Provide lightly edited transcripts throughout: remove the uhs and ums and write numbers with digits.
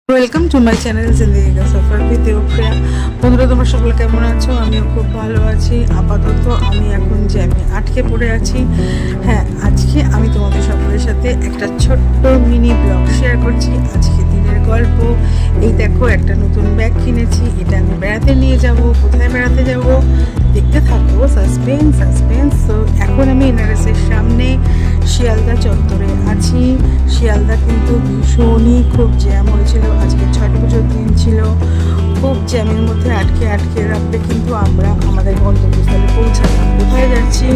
Welcome to my channel জিন্দেগি কা সফর with Debapriya. বন্ধুরা, তোমরা সকলে কেমন আছো? আমিও খুব ভালো আছি। আপাতত আমি এখন জ্যামে আটকে পড়ে আছি। হ্যাঁ, আজকে আমি তোমাদের সকলের সাথে একটা ছোট্ট মিনি ব্লগ শেয়ার করছি। আজকে দিনের গল্প। এই দেখো, একটা নতুন ব্যাগ কিনেছি। এটা আমি বেড়াতে নিয়ে যাব। কোথায় বেড়াতে যাব দেখতে থাকবো। Suspense suspense. তো এখন আমি এনআরএসের সামনে শিয়ালদা চত্বরে আছি। শিয়ালদা কিন্তু ভীষণই খুব জ্যাম হয়েছিল। আজকে ছট পুজোর দিন ছিল। খুব জ্যামের মধ্যে আটকে আটকে রাখতে কিন্তু আমরা আমাদের গন্তব্যস্থলে পৌঁছালাম। কোথায় যাচ্ছি?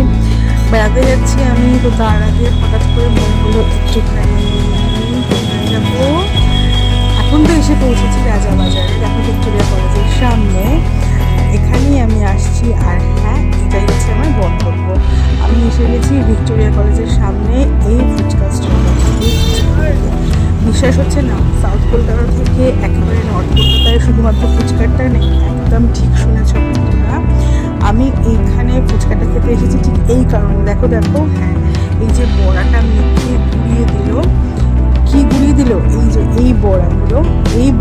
বেড়াতে যাচ্ছি আমি। তো তার আগে হঠাৎ করে মনে হলো একটুখানি কোথায় যাবো। এখন তো এসে পৌঁছেছি রাজাবাজারে। দেখো, ভিক্টোরিয়া কলেজের সামনে। এখানেই আমি আসছি। আর হ্যাঁ, এটাই হচ্ছে আমার গন্তব্য। আমি এসে গেছি ভিক্টোরিয়া কলেজের সামনে এই ফুচকা স্টলে। বিশ্বাস হচ্ছে না, সাউথ কলকাতা থেকে একেবারে নর্থ কলকাতায় শুধুমাত্র ফুচকাটা নেই। একদম ঠিক শুনেছ বন্ধুরা, আমি এইখানে ফুচকাটা খেতে এসেছি ঠিক এই কারণে। দেখো দেখো, হ্যাঁ, এই যে বড়াটা মেখে ঘুরিয়ে দিল। কি ঘুরিয়ে দিল? এই যে এই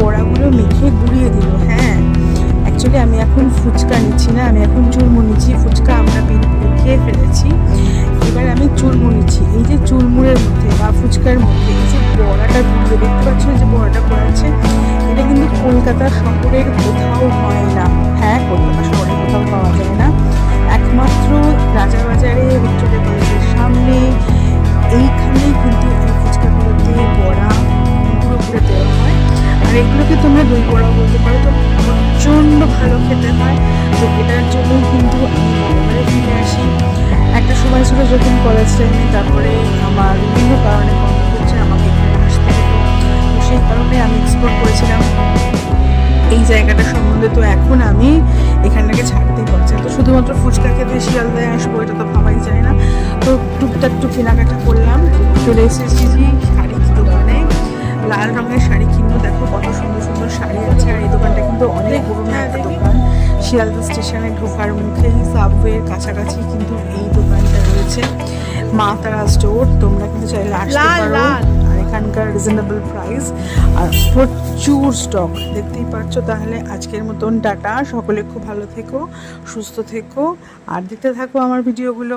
বড়াগুলো মেখে ঘুরিয়ে দিল। হ্যাঁ, অ্যাকচুয়ালি আমি এখন ফুচকা নিচ্ছি না, আমি এখন চুরমু নিচ্ছি। ফুচকা আমরা বিনপুরে খেয়ে ফেলেছি, এবার আমি চুরমু নিচ্ছি। এই যে চুরমুরের মধ্যে বা ফুচকার মধ্যে এই যে বড়াটা ঘুরিয়ে দেখতে পাচ্ছ, যে বড়াটা করাচ্ছে, এটা কিন্তু কলকাতা শহরের কোথাও হয় না। হ্যাঁ, কলকাতা শহরে কোথাও পাওয়া যায় না। একমাত্র রাজাবাজারে ভিক্টোরিয়া কলেজের সামনে এইখানেই কিন্তু এই ফুচকাগুলোতে বড়া গুঁড়ো করে দেওয়া হয়। আর এগুলোকে তোমরা দই বড়াও বলতে পারো। তো প্রচণ্ড ভালো খেতে হয়। তো এটার জন্যই কিন্তু আমি বারবারে ফিরে আসি। একটা সময় ছিল যখন কলেজ টাইমে, তারপরে আমার বিভিন্ন কারণে বন্ধ হচ্ছে, আমাকে এখানে আসতে হতো। তো সেই কারণে আমি এক্সপ্লোর করেছিলাম এই জায়গাটা সম্বন্ধে। তো এখন আমি এখানটাকে ছাড়তেই পারছি না। তো শুধুমাত্র ফুচকা খেতে শিয়ালদায় আসবো এটা তো ভাবাই যায় না। তো টুকটাক একটু কেনাকাটা করলাম। চলে এসেছি শাড়ি দোকানে। লাল রঙের শাড়ি কিনবো। দেখো কত সুন্দর সুন্দর শাড়ি আছে। আর এই দোকানটা কিন্তু অনেক পুরোনো একটা দোকান। শিয়ালদা স্টেশনে ঢোকার মুখেই সাবওয়ের কাছাকাছি কিন্তু এই দোকানটা রয়েছে, মা তারা স্টোর। তোমরা কিন্তু চাইলে আসতে পারো। আর এখানকার রিজনেবল প্রাইস আর প্রচুর স্টক, দেখতেই পাচ্ছ। তাহলে আজকের মতন টাটা। সকলে খুব ভালো থেকো, সুস্থ থেকো, আর দেখতে থাকো আমার ভিডিওগুলো।